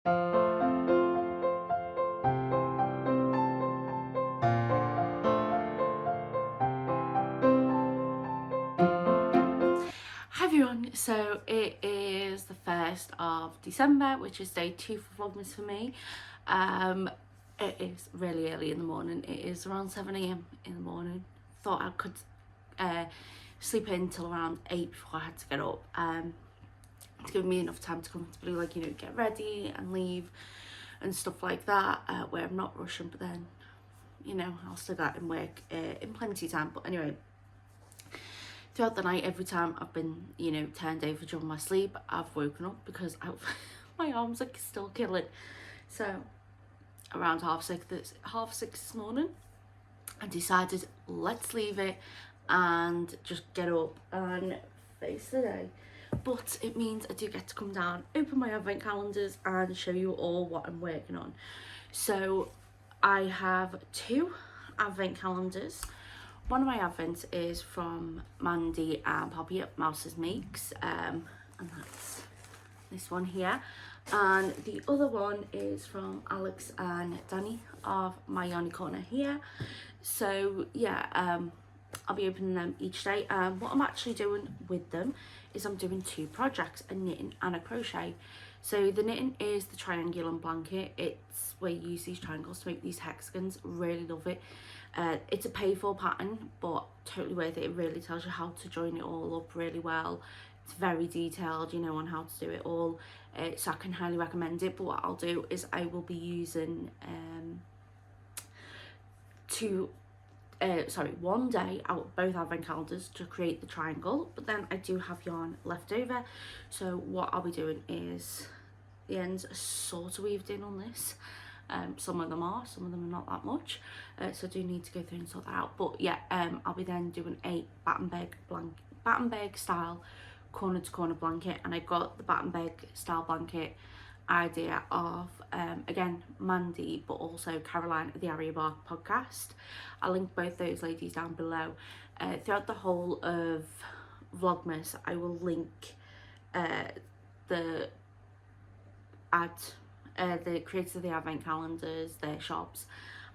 Hi everyone, so it is the 1st of December, which is day 2 for Vlogmas for me. It is really early in the morning. It is around 7 AM in the morning. Thought I could sleep in till around 8 before I had to get up. It's given me enough time to comfortably, like, get ready and leave and stuff like that, where I'm not rushing, but then, I'll still get in work in plenty of time. But anyway, throughout the night, every time I've been, turned over during my sleep, I've woken up because my arms are still killing. So around half six this morning, I decided let's leave it and just get up and face the day. But it means I do get to come down, open my advent calendars and show you all what I'm working on. So I have 2 advent calendars. One of my advents is from Mandy and Poppy at Mouse's Makes, and that's this one here. And the other one is from Alex and Danny of My Yarny Corner here. So yeah, I'll be opening them each day. What I'm actually doing with them is I'm doing 2 projects, a knitting and a crochet. So the knitting is the triangular blanket. It's where you use these triangles to make these hexagons. Really love it. It's a pay for pattern, but totally worth it. It really tells you how to join it all up really well. It's very detailed, on how to do it all. So I can highly recommend it. But what I'll do is I will be using one day out of both advent calendars to create the triangle, but then I do have yarn left over. So what I'll be doing is the ends are sort of weaved in on this. Some of them are, some of them are not that much, so I do need to go through and sort that out. But yeah, I'll be then doing a Battenberg style corner to corner blanket, and I got the Battenberg style blanket idea of again Mandy, but also Caroline of the Aria Bark podcast. I'll link both those ladies down below. Throughout the whole of Vlogmas, I will link the creators of the advent calendars, their shops,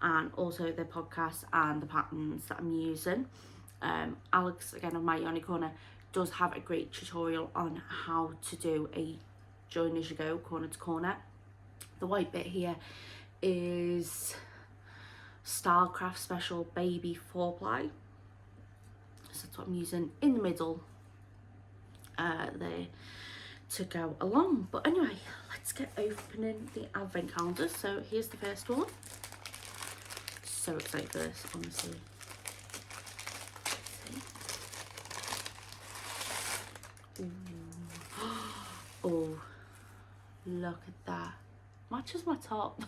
and also their podcasts and the patterns that I'm using. Alex, again, of My Yarny Corner, does have a great tutorial on how to do a join as you go, corner to corner. The white bit here is Starcraft Special Baby 4-ply. So that's what I'm using in the middle there to go along. But anyway, let's get opening the advent calendar. So here's the first one. So excited for this, honestly. Oh, look at that. Matches my top.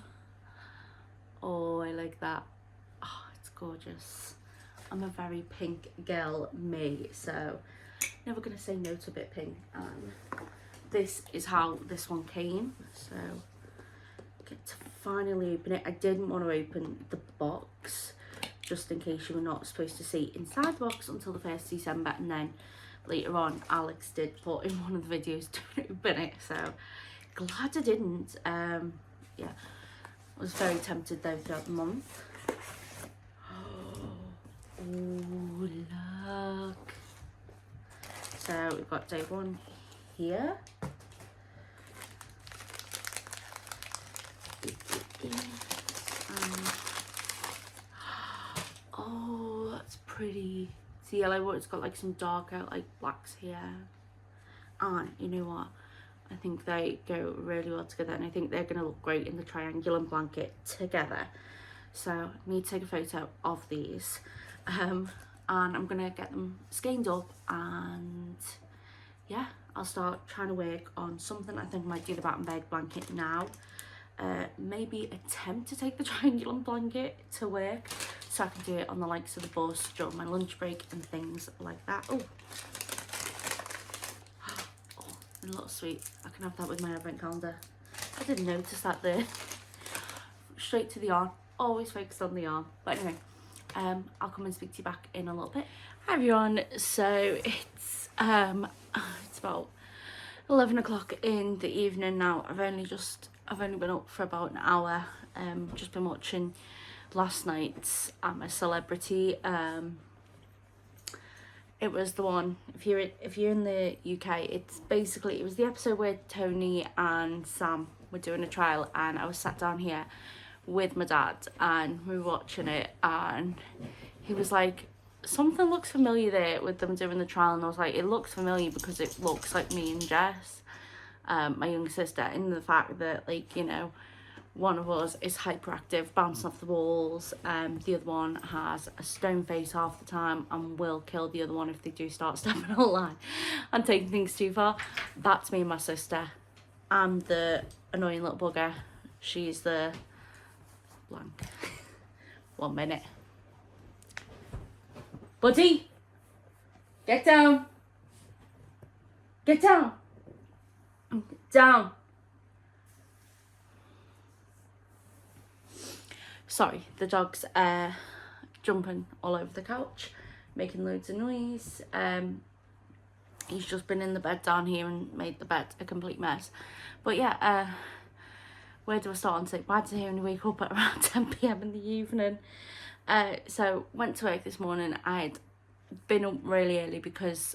Oh, I like that. Oh, it's gorgeous. I'm a very pink girl, me, so never gonna say no to a bit pink. And this is how this one came. So get to finally open it. I didn't want to open the box just in case you were not supposed to see inside the box until the 1st of December, and then later on Alex did put in one of the videos to open it, so glad I didn't. Yeah, I was very tempted though throughout the month. Oh, look. So we've got day 1 here. Oh, that's pretty. It's the yellow one. It's got like some darker like blacks here. And you know what? I think they go really well together, and I think they're going to look great in the triangular blanket together. So I need to take a photo of these, and I'm going to get them skeined up, and yeah, I'll start trying to work on something. I think I might do the Battenberg blanket now. Maybe attempt to take the triangular blanket to work, so I can do it on the likes of the bus during my lunch break and things like that. Oh, a little sweet. I can have that with my advent calendar. I didn't notice that there. Straight to the yarn. Always focused on the yarn. But anyway, I'll come and speak to you back in a little bit. Hi everyone. So it's about 11 o'clock in the evening now. I've only just I've only been up for about an hour. Just been watching last night's I'm a Celebrity. It was the one, if you're in the UK, it's basically, it was the episode where Tony and Sam were doing a trial, and I was sat down here with my dad and we were watching it, and he was like, something looks familiar there with them doing the trial, and I was like, it looks familiar because it looks like me and Jess, my younger sister, and the fact that, like, you know, one of us is hyperactive, bouncing off the walls, the other one has a stone face half the time and will kill the other one if they do start stepping out of line and taking things too far. That's me and my sister. I'm the annoying little bugger. She's the blank. 1 minute. Buddy! Get down! Get down! Down! Sorry, the dog's jumping all over the couch, making loads of noise. He's just been in the bed down here and made the bed a complete mess. But yeah, where do I start on say? Why did I only wake up at around 10 p.m. in the evening? So went to work this morning. I'd been up really early because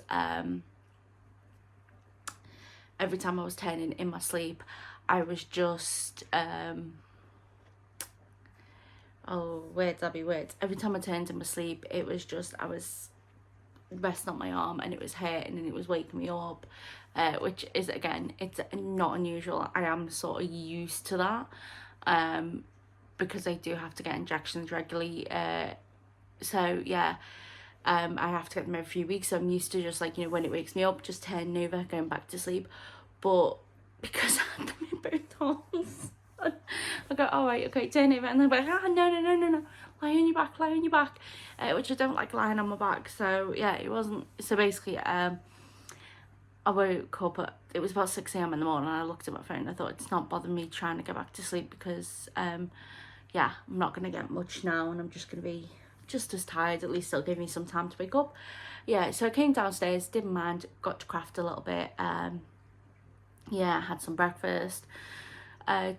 every time I was turning in my sleep, I was just every time I turned in my sleep, it was just, I was resting on my arm and it was hurting and it was waking me up, which is, again, it's not unusual. I am sort of used to that, because I do have to get injections regularly, so yeah, I have to get them every few weeks, so I'm used to just, like, you know, when it wakes me up, just turning over, going back to sleep. But because I had them in both arms, I go, all right, okay, turn over, and they're like, no, lie on your back, which I don't like lying on my back. So yeah, it wasn't, so basically, I woke up it was about 6 a.m. in the morning, and I looked at my phone and I thought, it's not bothering me trying to get back to sleep because, yeah, I'm not going to get much now, and I'm just going to be just as tired. At least it'll give me some time to wake up. Yeah, so I came downstairs, didn't mind, got to craft a little bit, yeah, had some breakfast.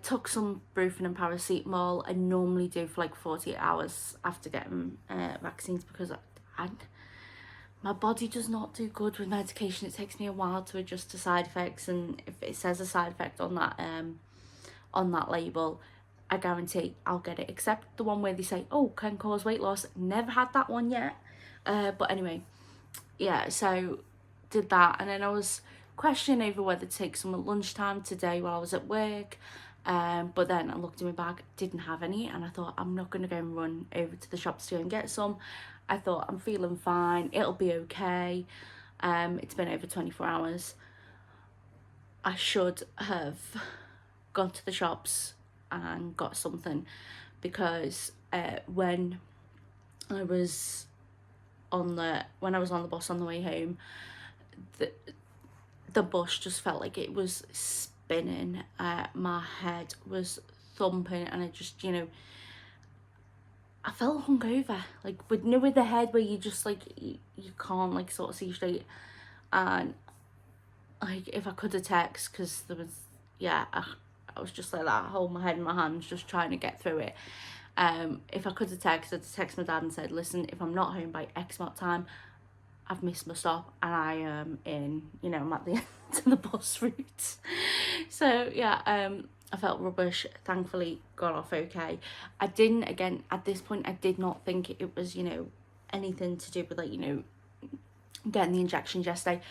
Took some brufen and paracetamol. I normally do for like 48 hours after getting vaccines, because my body does not do good with medication. It takes me a while to adjust to side effects, and if it says a side effect on that label, I guarantee I'll get it, except the one where they say, oh, can cause weight loss. Never had that one yet, but anyway, yeah, so did that, and then I was questioning over whether to take some at lunchtime today while I was at work, but then I looked in my bag, didn't have any, and I thought, I'm not going to go and run over to the shops to go and get some. I thought, I'm feeling fine, it'll be okay. It's been over 24 hours. I should have gone to the shops and got something, because when I was on the bus on the way home, the bus just felt like it was spinning. My head was thumping, and I just, you know, I felt hungover, like, with the head where you just, like, you can't, like, sort of see straight. And like, if I could have text, because there was, yeah, I was just like that, holding my head in my hands, just trying to get through it. If I could have texted, I'd text my dad and said, listen, if I'm not home by X amount of time, I've missed my stop and I am in, you know, I'm at the end of the bus route. So yeah, I felt rubbish. Thankfully got off okay. I didn't, again, at this point, I did not think it was, you know, anything to do with, like, you know, getting the injections yesterday.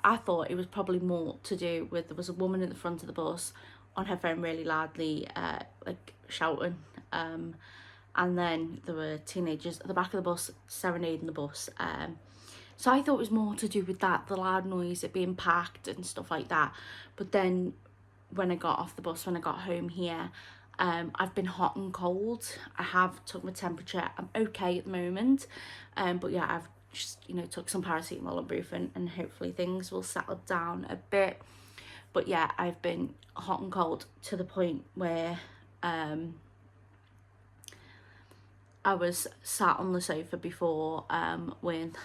I thought it was probably more to do with, there was a woman at the front of the bus on her phone really loudly, like, shouting, and then there were teenagers at the back of the bus serenading the bus. So I thought it was more to do with that, the loud noise, it being packed and stuff like that. But then when I got off the bus, when I got home here, I've been hot and cold. I have took my temperature. I'm okay at the moment. But yeah, I've just, you know, took some paracetamol and brufen, and hopefully things will settle down a bit. But yeah, I've been hot and cold to the point where I was sat on the sofa before with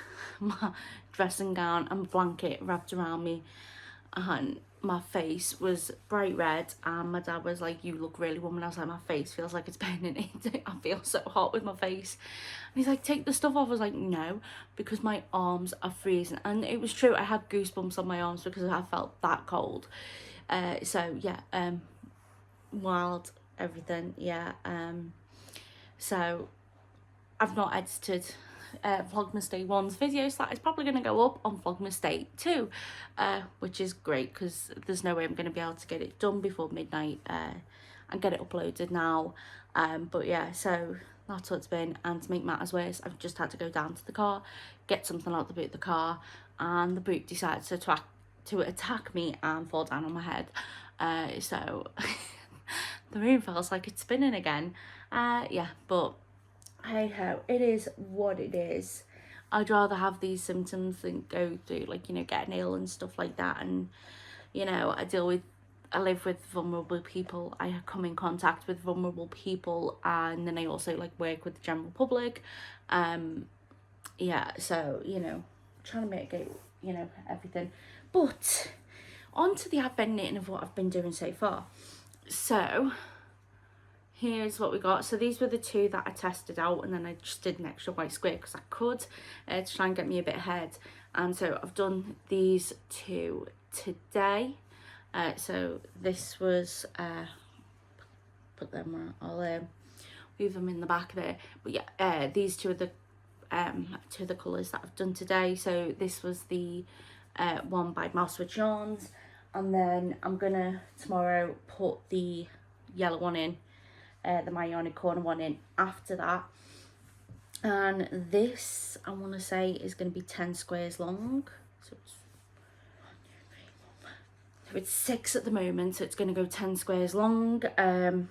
my dressing gown and blanket wrapped around me, and my face was bright red, and my dad was like, you look really warm, and I was like, my face feels like it's burning. I feel so hot with my face. And he's like, take the stuff off. I was like, no, because my arms are freezing. And it was true, I had goosebumps on my arms because I felt that cold. So yeah, wild everything. Yeah. So I've not edited Vlogmas Day 1's video, so that is probably going to go up on Vlogmas Day 2, which is great because there's no way I'm going to be able to get it done before midnight and get it uploaded now. But yeah, so that's what it's been. And to make matters worse, I've just had to go down to the car, get something out the boot of the car, and the boot decided to attack me and fall down on my head. So the room feels like it's spinning again. Yeah, but hey ho, it is what it is. I'd rather have these symptoms than go through, like, you know, getting ill and stuff like that. And, you know, I live with vulnerable people, I come in contact with vulnerable people, and then I also like work with the general public. Yeah, so, you know, trying to mitigate, you know, everything. But on to the advent knitting of what I've been doing so far. So here's what we got. So these were the two that I tested out, and then I just did an extra white square because I could, to try and get me a bit ahead. And so I've done these two today. So this was put them where I'll leave them in the back there. But yeah, these two are the colours that I've done today. So this was the one by Mouse Switch Yarns, and then I'm gonna tomorrow put the yellow one in, the My Yarny Corner one in after that. And this, I want to say, is going to be 10 squares long. So it's 6 at the moment, so it's going to go 10 squares long. I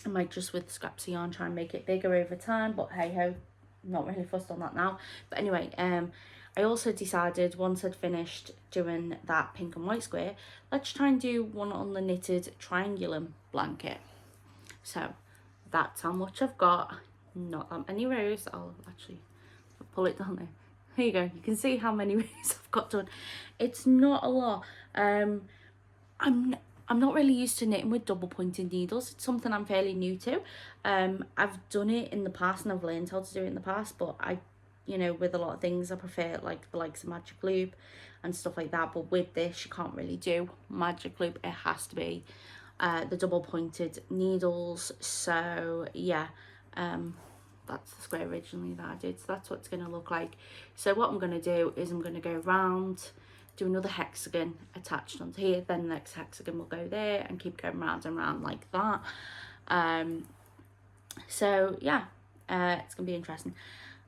might just, with scraps of yarn, try and make it bigger over time, but hey ho, not really fussed on that now. But anyway, I also decided, once I'd finished doing that pink and white square, let's try and do one on the knitted triangulum blanket. So that's how much I've got. Not that many rows. I'll actually pull it down there. Here you go. You can see how many rows I've got done. It's not a lot. I'm not really used to knitting with double pointed needles. It's something I'm fairly new to. I've done it in the past and I've learned how to do it in the past, but you know, with a lot of things I prefer like the likes of magic loop and stuff like that. But with this, you can't really do magic loop. It has to be the double pointed needles. So yeah, that's the square originally that I did, so that's what it's going to look like. So what I'm going to do is I'm going to go round, do another hexagon attached onto here, then the next hexagon will go there, and keep going round and round like that. So yeah, it's going to be interesting.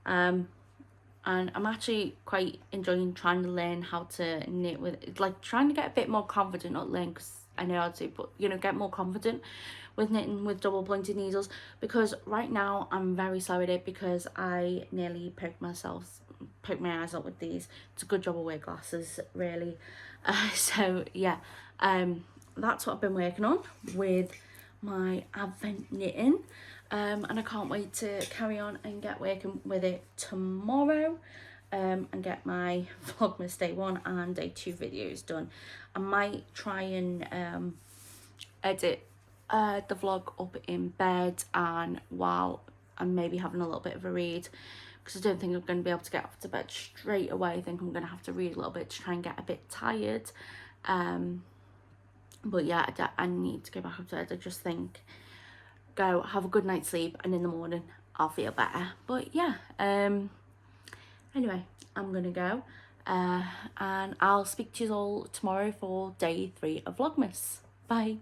And I'm actually quite enjoying trying to learn how to knit with, like, trying to get a bit more confident, not learn because I know how to, but, you know, get more confident with knitting with double pointed needles, because right now I'm very slow at it because I nearly poked my eyes out with these. It's a good job I wear glasses, really. So yeah, that's what I've been working on with my advent knitting, and I can't wait to carry on and get working with it tomorrow, and get my Vlogmas Day 1 and Day 2 videos done. I might try and edit the vlog up in bed, and while I'm maybe having a little bit of a read, because I don't think I'm going to be able to get off to bed straight away. I think I'm going to have to read a little bit to try and get a bit tired. But yeah, I need to go back up to bed. I just think, go have a good night's sleep, and in the morning I'll feel better. But yeah, anyway, I'm gonna go, and I'll speak to you all tomorrow for Day 3 of Vlogmas. Bye.